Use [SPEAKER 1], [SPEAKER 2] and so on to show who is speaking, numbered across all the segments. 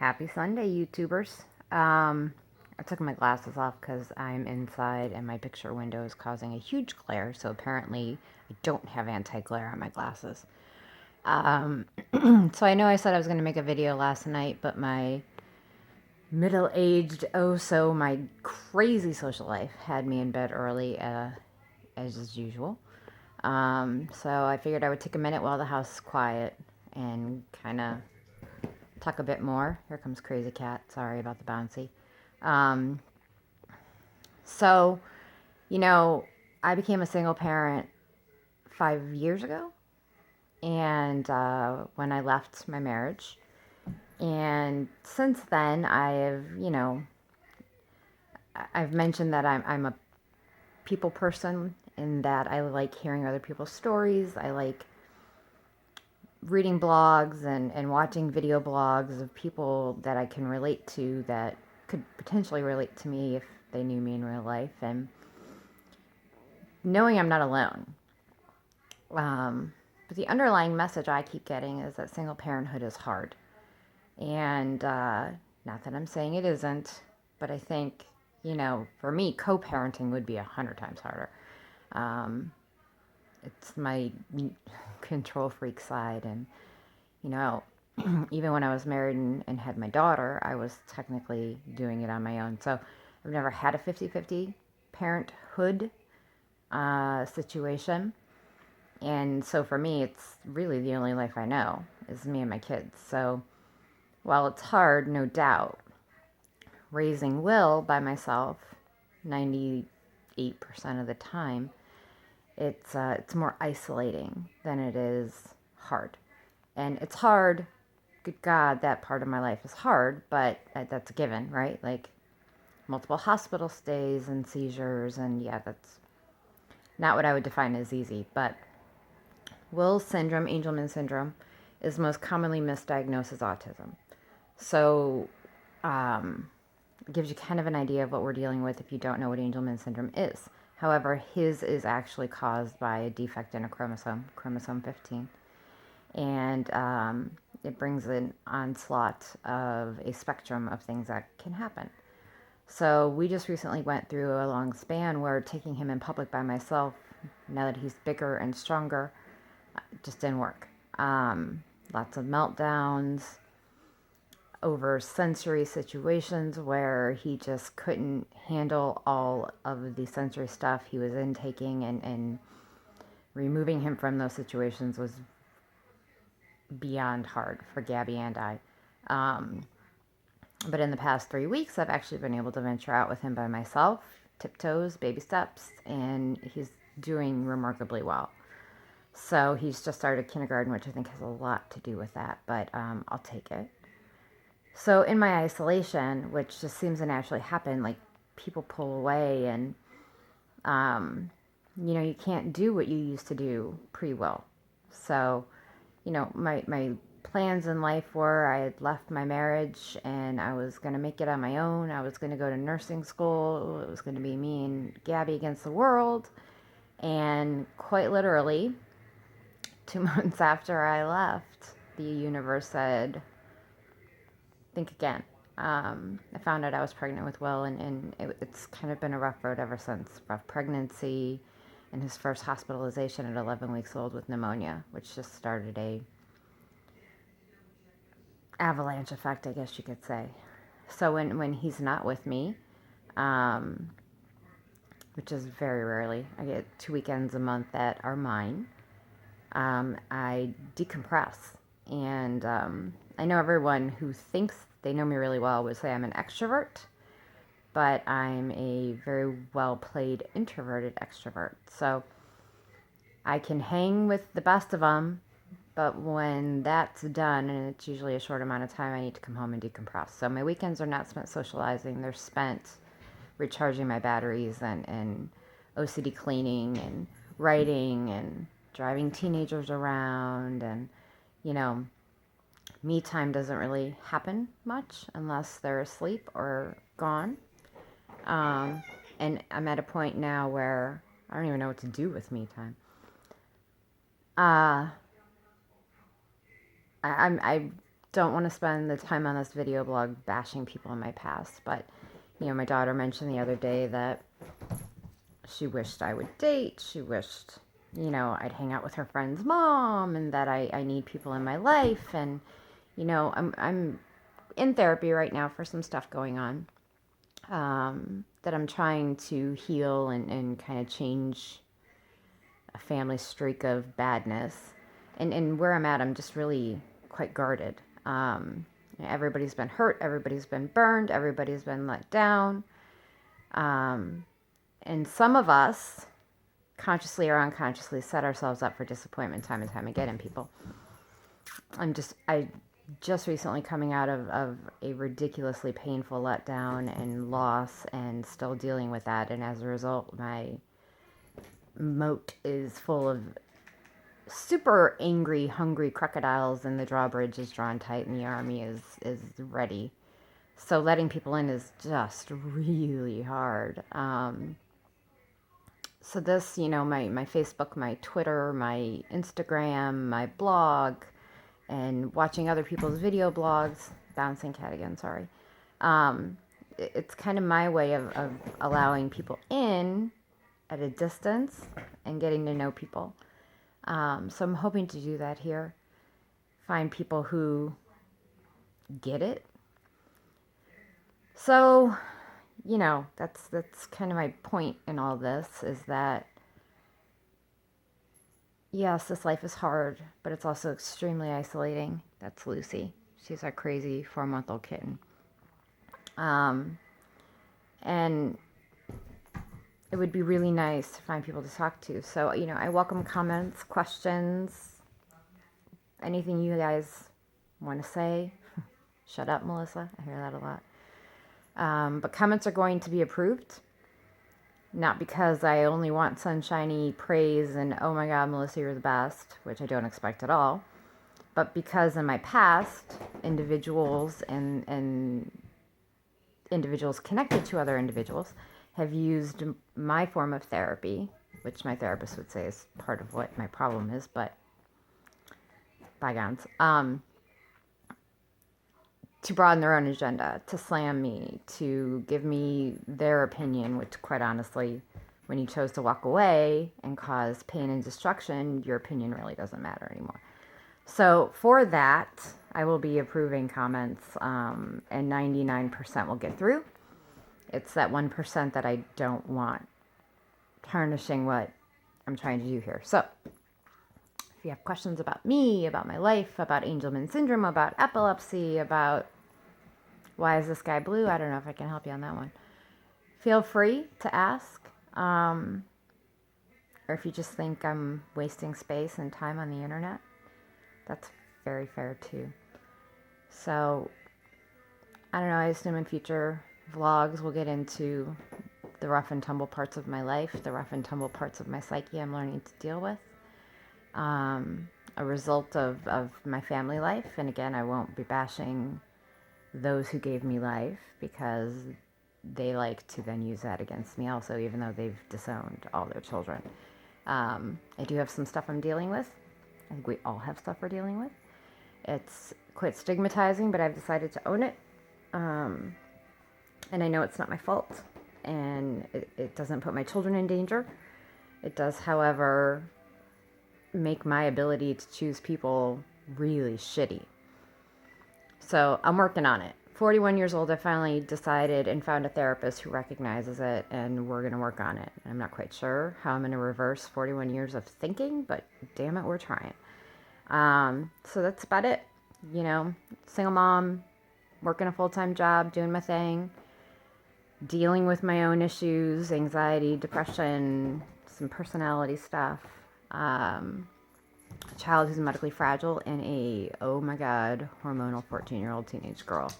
[SPEAKER 1] Happy Sunday, YouTubers. I took my glasses off because I'm inside and my picture window is causing a huge glare, so apparently I don't have anti-glare on my glasses. Um, so I know I said I was going to make a video last night, but my middle-aged, my crazy social life had me in bed early, as is usual. So I figured I would take a minute while the house is quiet and kind of talk a bit more. Here comes Crazy Cat. Sorry about the bouncy. Um, so, you know, I became a single parent 5 years ago, and when I left my marriage. And since then, I've mentioned that I'm a people person in that I like hearing other people's stories. I like reading blogs and watching video blogs of people that I can relate to that could potentially relate to me if they knew me in real life, and knowing I'm not alone. But the underlying message I keep getting is that single parenthood is hard. And not that I'm saying it isn't, but I think, for me, co-parenting would be 100 times harder. Um, it's my control freak side. And, even when I was married and had my daughter, I was technically doing it on my own. So I've never had a 50-50 parenthood situation. And so for me, it's really the only life I know is me and my kids. So while it's hard, no doubt, raising Will by myself 98% of the time, it's more isolating than it is hard. And it's hard, good God, that part of my life is hard, but that's a given, right? Like multiple hospital stays and seizures, and yeah, that's not what I would define as easy. But Will's syndrome, Angelman syndrome, is most commonly misdiagnosed as autism. So, it gives you kind of an idea of what we're dealing with if you don't know what Angelman syndrome is. However, his is actually caused by a defect in a chromosome 15. And it brings an onslaught of a spectrum of things that can happen. So we just recently went through a long span where taking him in public by myself, now that he's bigger and stronger, just didn't work. Lots of meltdowns over sensory situations where he just couldn't handle all of the sensory stuff he was intaking, and removing him from those situations was beyond hard for Gabby and I. But in the past 3 weeks, I've actually been able to venture out with him by myself, tiptoes, baby steps, and he's doing remarkably well. So he's just started kindergarten, which I think has a lot to do with that, but I'll take it. So in my isolation, which just seems to naturally happen, like people pull away and, you can't do what you used to do pre-will. So, my plans in life were I had left my marriage and I was going to make it on my own. I was going to go to nursing school. It was going to be me and Gabby against the world. And quite literally, 2 months after I left, the universe said, think again. I found out I was pregnant with Will, and it's kind of been a rough road ever since. Rough pregnancy and his first hospitalization at 11 weeks old with pneumonia, which just started a avalanche effect, I guess you could say. So when he's not with me, which is very rarely, I get 2 weekends a month that are mine, I decompress. And I know everyone who thinks they know me really well would say I'm an extrovert, but I'm a very well-played introverted extrovert. So I can hang with the best of them, but when that's done, and it's usually a short amount of time, I need to come home and decompress. So my weekends are not spent socializing. They're spent recharging my batteries and OCD cleaning and writing and driving teenagers around. And, me time doesn't really happen much unless they're asleep or gone. And I'm at a point now where I don't even know what to do with me time. I don't want to spend the time on this video blog bashing people in my past, but, my daughter mentioned the other day that she wished I would date. She wished, I'd hang out with her friend's mom, and that I need people in my life. And, I'm in therapy right now for some stuff going on that I'm trying to heal and kind of change a family streak of badness. And where I'm at, I'm just really quite guarded. Everybody's been hurt. Everybody's been burned. Everybody's been let down. And some of us, consciously or unconsciously, set ourselves up for disappointment time and time again in people. I just recently coming out of a ridiculously painful letdown and loss, and still dealing with that. And as a result, my moat is full of super angry, hungry crocodiles, and the drawbridge is drawn tight, and the army is ready. So letting people in is just really hard. So this, my Facebook, my Twitter, my Instagram, my blog, and watching other people's video blogs, bouncing cat again, sorry. It's kind of my way of allowing people in at a distance and getting to know people. So I'm hoping to do that here. Find people who get it. So, that's kind of my point in all this, is that, yes, this life is hard, but it's also extremely isolating. That's Lucy. She's our crazy 4-month-old kitten. And it would be really nice to find people to talk to. So, I welcome comments, questions, anything you guys want to say. Shut up, Melissa. I hear that a lot. But comments are going to be approved. Not because I only want sunshiny praise and, oh my God, Melissa, you're the best, which I don't expect at all. But because in my past, individuals and individuals connected to other individuals have used my form of therapy, which my therapist would say is part of what my problem is, but bygones, to broaden their own agenda, to slam me, to give me their opinion, which quite honestly, when you chose to walk away and cause pain and destruction, your opinion really doesn't matter anymore. So for that, I will be approving comments, and 99% will get through. It's that 1% that I don't want tarnishing what I'm trying to do here. So if you have questions about me, about my life, about Angelman Syndrome, about epilepsy, about why is this guy blue, I don't know if I can help you on that one. Feel free to ask. Or if you just think I'm wasting space and time on the internet, that's very fair too. So, I don't know, I assume in future vlogs we'll get into the rough and tumble parts of my life, the rough and tumble parts of my psyche I'm learning to deal with. A result of my family life. And again, I won't be bashing those who gave me life, because they like to then use that against me also, even though they've disowned all their children. I do have some stuff I'm dealing with. I think we all have stuff we're dealing with. It's quite stigmatizing, but I've decided to own it. And I know it's not my fault. And it doesn't put my children in danger. It does, however, make my ability to choose people really shitty. So I'm working on it. 41 years old, I finally decided and found a therapist who recognizes it, and we're going to work on it. I'm not quite sure how I'm going to reverse 41 years of thinking, but damn it, we're trying. So that's about it. Single mom, working a full-time job, doing my thing, dealing with my own issues, anxiety, depression, some personality stuff. A child who's medically fragile, and a, oh my God, hormonal 14-year-old teenage girl.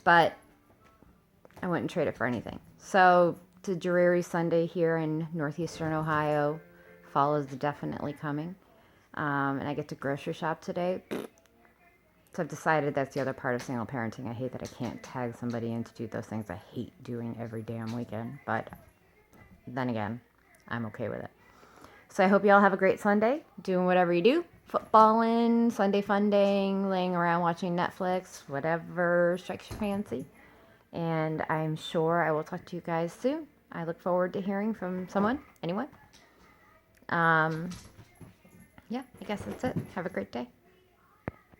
[SPEAKER 1] But I wouldn't trade it for anything. So, it's a dreary Sunday here in northeastern Ohio. Fall is definitely coming. And I get to grocery shop today. So I've decided that's the other part of single parenting. I hate that I can't tag somebody in to do those things I hate doing every damn weekend. But then again, I'm okay with it. So I hope you all have a great Sunday, doing whatever you do. footballing, Sunday funding, laying around watching Netflix, whatever strikes your fancy. And I'm sure I will talk to you guys soon. I look forward to hearing from anyone. Yeah, I guess that's it. Have a great day.